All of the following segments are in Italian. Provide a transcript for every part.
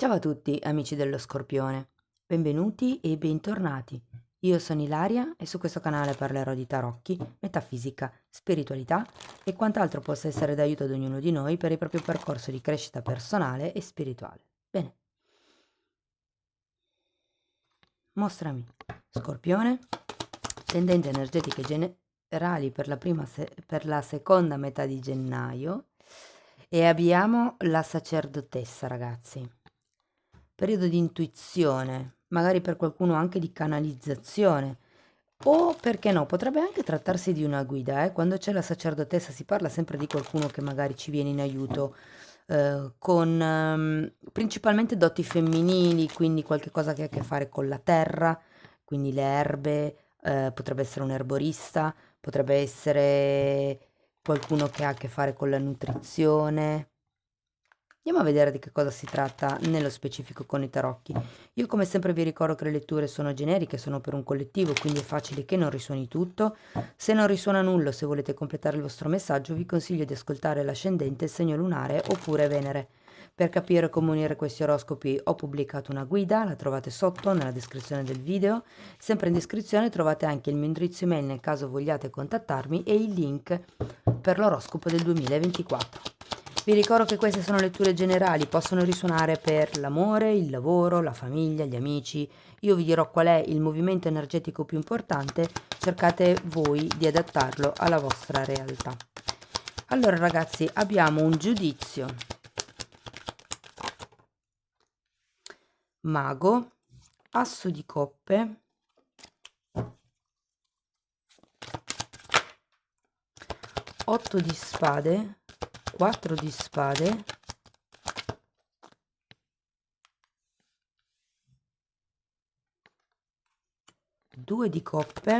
Ciao a tutti amici dello Scorpione, benvenuti e bentornati. Io sono Ilaria e su questo canale parlerò di tarocchi, metafisica, spiritualità e quant'altro possa essere d'aiuto ad ognuno di noi per il proprio percorso di crescita personale e spirituale. Bene, mostrami, Scorpione, tendenti energetiche generali per per la seconda metà di gennaio e abbiamo la sacerdotessa, ragazzi. Periodo di intuizione, magari per qualcuno anche di canalizzazione, o perché no, potrebbe anche trattarsi di una guida, Quando c'è la sacerdotessa si parla sempre di qualcuno che magari ci viene in aiuto, con principalmente doti femminili, quindi qualche cosa che ha a che fare con la terra, quindi le erbe, potrebbe essere un erborista, potrebbe essere qualcuno che ha a che fare con la nutrizione. Andiamo a vedere di che cosa si tratta nello specifico con i tarocchi. Io come sempre vi ricordo che le letture sono generiche, sono per un collettivo, quindi è facile che non risuoni tutto. Se non risuona nulla, se volete completare il vostro messaggio, vi consiglio di ascoltare l'ascendente, il segno lunare oppure Venere. Per capire come unire questi oroscopi ho pubblicato una guida, la trovate sotto nella descrizione del video. Sempre in descrizione trovate anche il mio indirizzo email nel caso vogliate contattarmi e il link per l'oroscopo del 2024. Vi ricordo che queste sono letture generali, possono risuonare per l'amore, il lavoro, la famiglia, gli amici. Io vi dirò qual è il movimento energetico più importante, cercate voi di adattarlo alla vostra realtà. Allora ragazzi, abbiamo un giudizio. Mago, asso di coppe, 8 di spade, 4 di spade, 2 di coppe,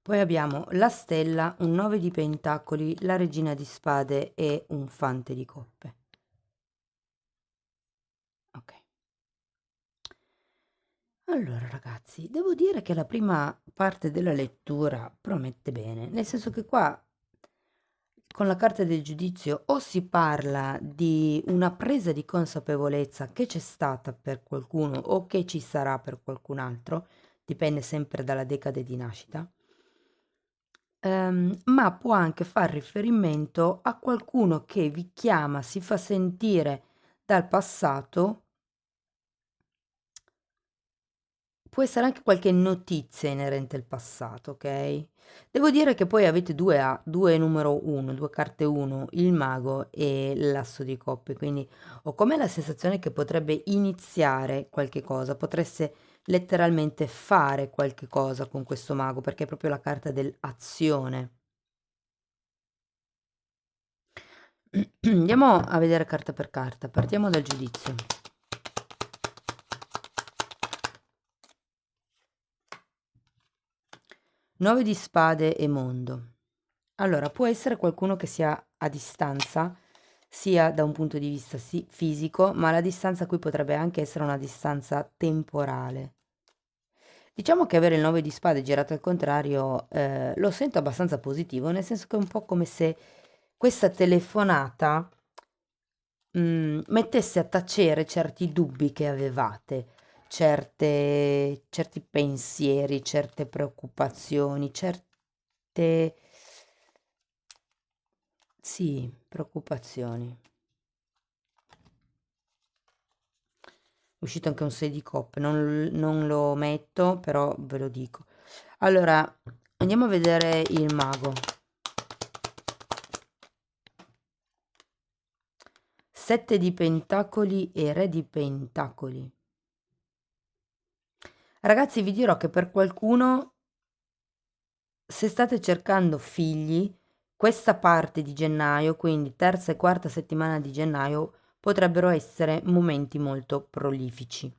poi abbiamo la stella, un 9 di pentacoli, la regina di spade e un fante di coppe. Ok. Allora ragazzi, devo dire che la prima parte della lettura promette bene, nel senso che qua con la carta del giudizio o si parla di una presa di consapevolezza che c'è stata per qualcuno o che ci sarà per qualcun altro, dipende sempre dalla decade di nascita, ma può anche far riferimento a qualcuno che vi chiama, si fa sentire dal passato. Può essere anche qualche notizia inerente al passato, ok? Devo dire che poi avete due numero 1, due carte 1, il mago e l'asso di coppe, quindi ho come la sensazione che potrebbe iniziare qualche cosa, potreste letteralmente fare qualche cosa con questo mago, perché è proprio la carta dell'azione. Andiamo a vedere carta per carta, partiamo dal giudizio. 9 di spade e mondo. Allora, può essere qualcuno che sia a distanza, sia da un punto di vista fisico, ma la distanza qui potrebbe anche essere una distanza temporale. Diciamo che avere il 9 di spade girato al contrario lo sento abbastanza positivo, nel senso che è un po' come se questa telefonata mettesse a tacere certi dubbi che avevate, certi pensieri, certe preoccupazioni, certe, sì, preoccupazioni. È uscito anche un 6 di coppe, non lo metto, però ve lo dico. Allora, andiamo a vedere il mago. 7 di pentacoli e re di pentacoli. Ragazzi, vi dirò che per qualcuno, se state cercando figli, questa parte di gennaio, quindi terza e quarta settimana di gennaio, potrebbero essere momenti molto prolifici,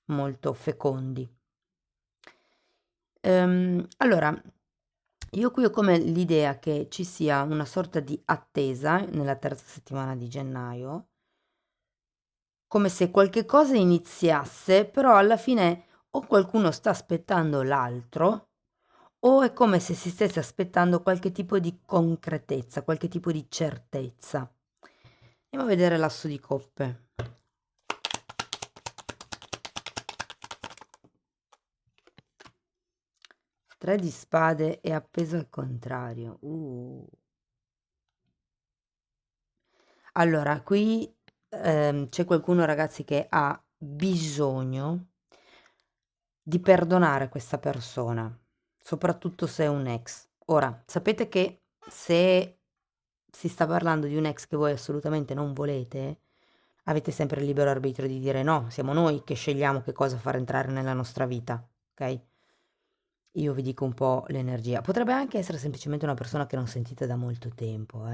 molto fecondi. Allora, io qui ho come l'idea che ci sia una sorta di attesa nella terza settimana di gennaio, come se qualche cosa iniziasse, però alla fine o qualcuno sta aspettando l'altro, o è come se si stesse aspettando qualche tipo di concretezza, qualche tipo di certezza. Andiamo a vedere l'asso di coppe. Tre di spade è appeso al contrario. Allora, qui c'è qualcuno, ragazzi, che ha bisogno di perdonare questa persona, soprattutto se è un ex. Ora, sapete che se si sta parlando di un ex che voi assolutamente non volete, avete sempre il libero arbitrio di dire no, siamo noi che scegliamo che cosa far entrare nella nostra vita, ok? Io vi dico un po' l'energia. Potrebbe anche essere semplicemente una persona che non sentite da molto tempo,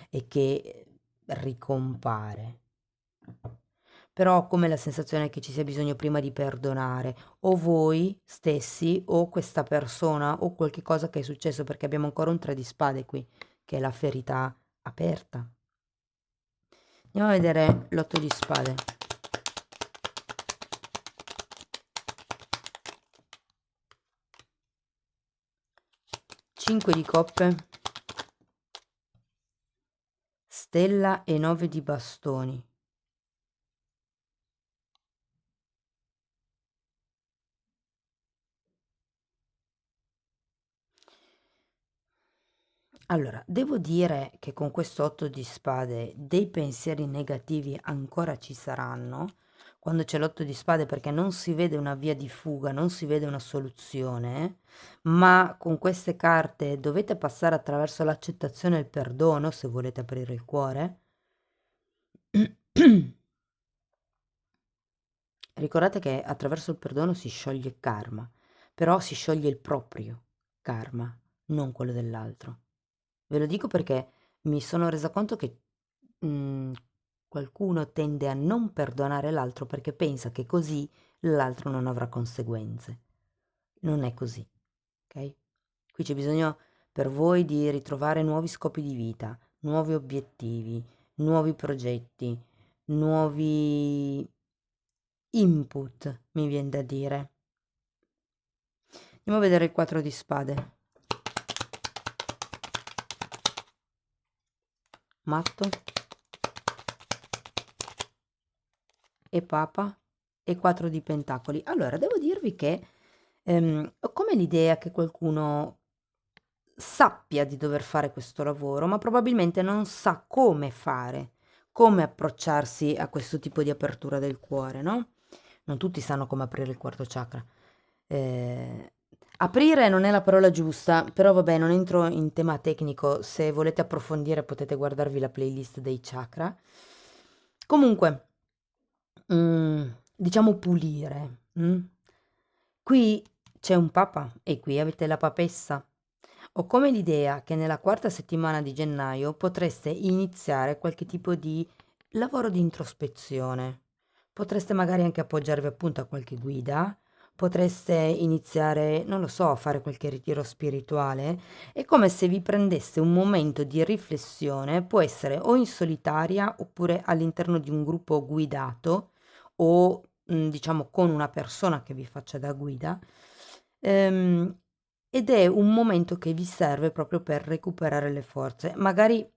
e che ricompare. Però ho come la sensazione che ci sia bisogno prima di perdonare o voi stessi o questa persona o qualche cosa che è successo, perché abbiamo ancora un tre di spade qui, che è la ferita aperta. Andiamo a vedere l'otto di spade. Cinque di coppe, stella e 9 di bastoni. Allora, devo dire che con questo 8 di spade dei pensieri negativi ancora ci saranno, quando c'è l'8 di spade, perché non si vede una via di fuga, non si vede una soluzione, ma con queste carte dovete passare attraverso l'accettazione e il perdono se volete aprire il cuore. Ricordate che attraverso il perdono si scioglie il karma, però si scioglie il proprio karma, non quello dell'altro. Ve lo dico perché mi sono resa conto che mm, qualcuno tende a non perdonare l'altro perché pensa che così l'altro non avrà conseguenze. Non è così, ok? Qui c'è bisogno per voi di ritrovare nuovi scopi di vita, nuovi obiettivi, nuovi progetti, nuovi input, mi viene da dire. Andiamo a vedere il 4 di spade. Matto e papa e 4 di pentacoli. Allora, devo dirvi che ho come l'idea che qualcuno sappia di dover fare questo lavoro, ma probabilmente non sa come fare, come approcciarsi a questo tipo di apertura del cuore, no? Non tutti sanno come aprire il quarto chakra. Eh, aprire non è la parola giusta, però vabbè, non entro in tema tecnico. Se volete approfondire potete guardarvi la playlist dei chakra. Comunque, diciamo pulire. Qui c'è un papa e qui avete la papessa. Ho come l'idea che nella quarta settimana di gennaio potreste iniziare qualche tipo di lavoro di introspezione. Potreste magari anche appoggiarvi appunto a qualche guida, potreste iniziare, non lo so, a fare qualche ritiro spirituale. È come se vi prendeste un momento di riflessione, può essere o in solitaria oppure all'interno di un gruppo guidato o diciamo con una persona che vi faccia da guida. Ehm, ed è un momento che vi serve proprio per recuperare le forze. Magari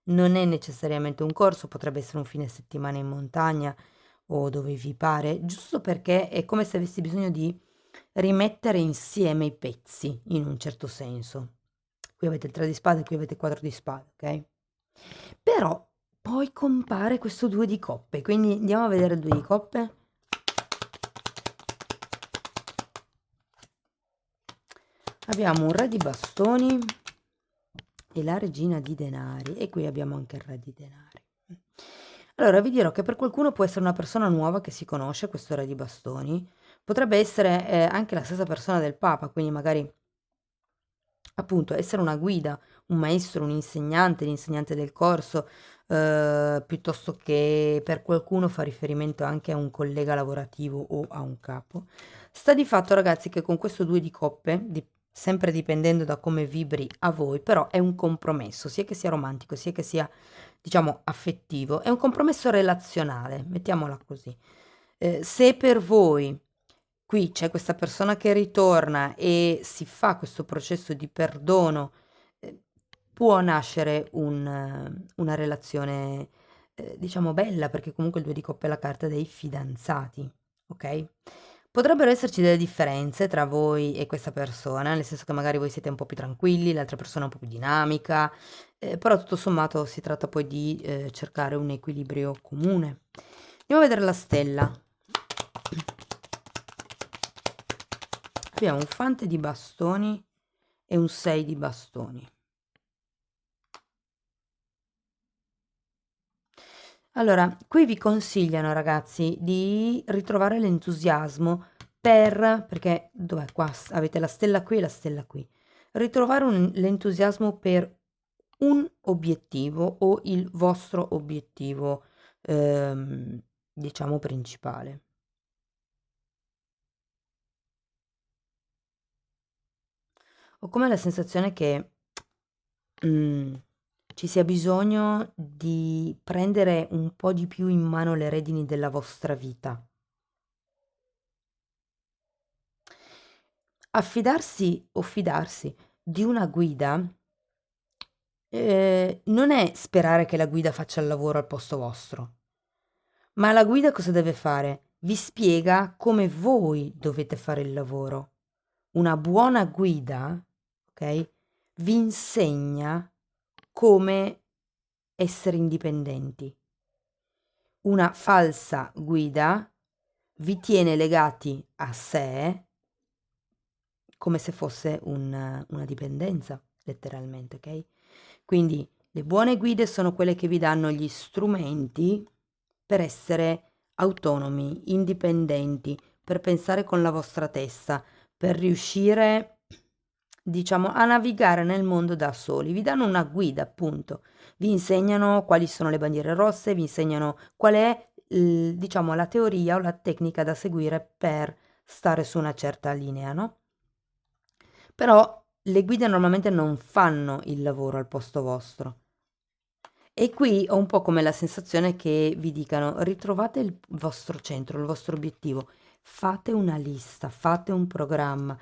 non è necessariamente un corso, potrebbe essere un fine settimana in montagna o dove vi pare, giusto perché è come se avessi bisogno di rimettere insieme i pezzi, in un certo senso. Qui avete il 3 di spade, qui avete il 4 di spade, ok? Però poi compare questo 2 di coppe, quindi andiamo a vedere il 2 di coppe. Abbiamo un re di bastoni e la regina di denari, e qui abbiamo anche il re di denari. Allora vi dirò che per qualcuno può essere una persona nuova che si conosce, questo re di bastoni, potrebbe essere anche la stessa persona del papa, quindi magari appunto essere una guida, un maestro, un insegnante, l'insegnante del corso, piuttosto che per qualcuno fa riferimento anche a un collega lavorativo o a un capo. Sta di fatto, ragazzi, che con questo 2 di coppe, sempre dipendendo da come vibri a voi, però è un compromesso, sia che sia romantico, sia che sia diciamo, affettivo, è un compromesso relazionale, mettiamola così. Se per voi qui c'è questa persona che ritorna e si fa questo processo di perdono, può nascere una relazione, diciamo bella, perché comunque il 2 di coppe è la carta dei fidanzati, ok? Potrebbero esserci delle differenze tra voi e questa persona, nel senso che magari voi siete un po' più tranquilli, l'altra persona è un po' più dinamica, però tutto sommato si tratta poi di cercare un equilibrio comune. Andiamo a vedere la stella. Abbiamo un fante di bastoni e un 6 di bastoni. Allora, qui vi consigliano, ragazzi, di ritrovare l'entusiasmo perché dov'è qua? Avete la stella qui e la stella qui. Ritrovare l'entusiasmo per un obiettivo o il vostro obiettivo, diciamo, principale. Ho come la sensazione che ci sia bisogno di prendere un po' di più in mano le redini della vostra vita. Affidarsi o fidarsi di una guida, non è sperare che la guida faccia il lavoro al posto vostro, ma la guida cosa deve fare? Vi spiega come voi dovete fare il lavoro. Una buona guida, ok, vi insegna come essere indipendenti. Una falsa guida vi tiene legati a sé come se fosse una dipendenza, letteralmente, ok? Quindi le buone guide sono quelle che vi danno gli strumenti per essere autonomi, indipendenti, per pensare con la vostra testa, per riuscire, diciamo, a navigare nel mondo da soli. Vi danno una guida, appunto. Vi insegnano quali sono le bandiere rosse, vi insegnano qual è, diciamo, la teoria o la tecnica da seguire per stare su una certa linea, no? Però le guide normalmente non fanno il lavoro al posto vostro. E qui ho un po' come la sensazione che vi dicano: ritrovate il vostro centro, il vostro obiettivo, fate una lista, fate un programma,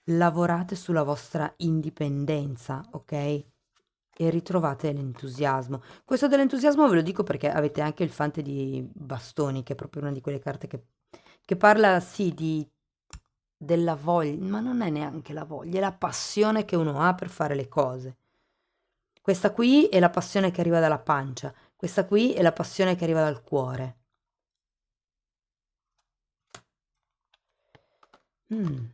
lavorate sulla vostra indipendenza, ok? E ritrovate l'entusiasmo. Questo dell'entusiasmo ve lo dico perché avete anche il fante di bastoni, che è proprio una di quelle carte che parla sì della voglia, ma non è neanche la voglia, è la passione che uno ha per fare le cose. Questa qui è la passione che arriva dalla pancia, questa qui è la passione che arriva dal cuore. Mm.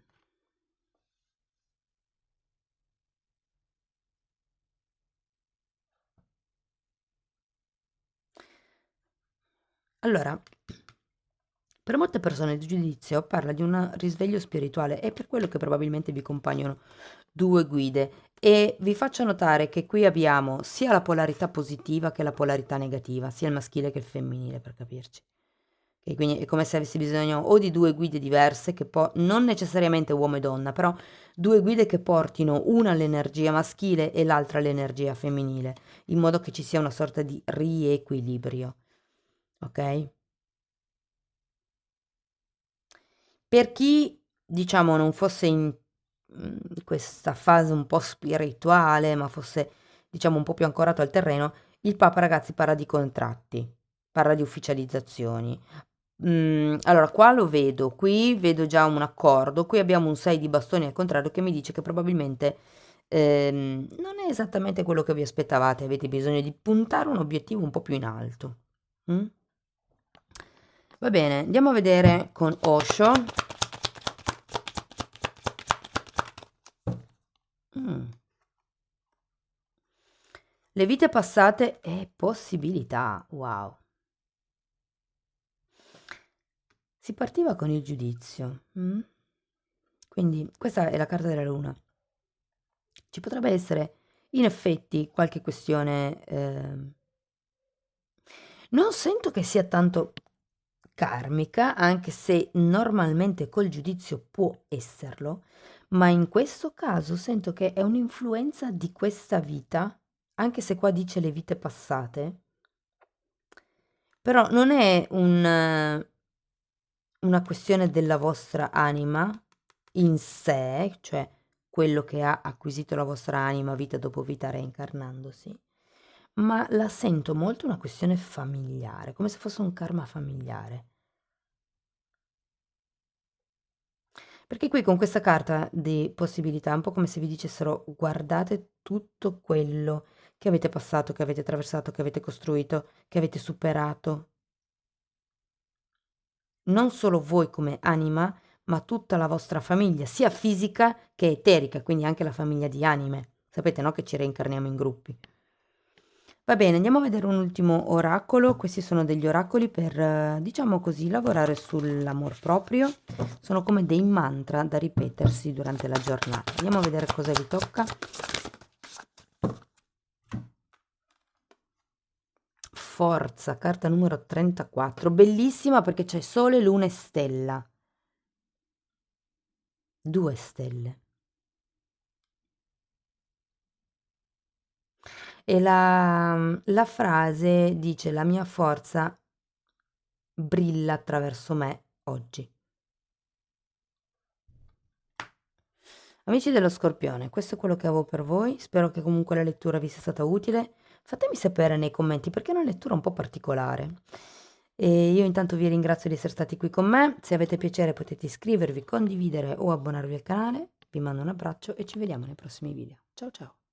Allora, per molte persone il giudizio parla di un risveglio spirituale, è per quello che probabilmente vi accompagnano due guide e vi faccio notare che qui abbiamo sia la polarità positiva che la polarità negativa, sia il maschile che il femminile, per capirci. E quindi è come se avessi bisogno o di due guide diverse, non necessariamente uomo e donna, però due guide che portino una all'energia maschile e l'altra all'energia femminile, in modo che ci sia una sorta di riequilibrio, ok? Per chi, diciamo, non fosse in questa fase un po' spirituale, ma fosse, diciamo, un po' più ancorato al terreno, il Papa, ragazzi, parla di contratti, parla di ufficializzazioni. Allora, qua lo vedo, qui vedo già un accordo, qui abbiamo un 6 di bastoni al contrario che mi dice che probabilmente non è esattamente quello che vi aspettavate, avete bisogno di puntare un obiettivo un po' più in alto. Mm? Va bene, andiamo a vedere con Osho. Mm. Le vite passate e possibilità, wow. Si partiva con il giudizio. Quindi questa è la carta della luna. Ci potrebbe essere in effetti qualche questione. Non sento che sia tanto karmica, anche se normalmente col giudizio può esserlo, ma in questo caso sento che è un'influenza di questa vita, anche se qua dice le vite passate. Però non è una questione della vostra anima in sé, cioè quello che ha acquisito la vostra anima vita dopo vita reincarnandosi, ma la sento molto una questione familiare, come se fosse un karma familiare. Perché qui con questa carta di possibilità è un po' come se vi dicessero guardate tutto quello che avete passato, che avete attraversato, che avete costruito, che avete superato. Non solo voi come anima, ma tutta la vostra famiglia, sia fisica che eterica, quindi anche la famiglia di anime. Sapete, no? Che ci reincarniamo in gruppi. Va bene, andiamo a vedere un ultimo oracolo. Questi sono degli oracoli per, diciamo così, lavorare sull'amor proprio. Sono come dei mantra da ripetersi durante la giornata. Andiamo a vedere cosa vi tocca. Forza, carta numero 34. Bellissima perché c'è sole, luna e stella. 2 stelle. E la frase dice: la mia forza brilla attraverso me oggi. Amici dello Scorpione, questo è quello che avevo per voi. Spero che comunque la lettura vi sia stata utile. Fatemi sapere nei commenti perché è una lettura un po' particolare. E io intanto vi ringrazio di essere stati qui con me. Se avete piacere potete iscrivervi, condividere o abbonarvi al canale. Vi mando un abbraccio e ci vediamo nei prossimi video. Ciao ciao!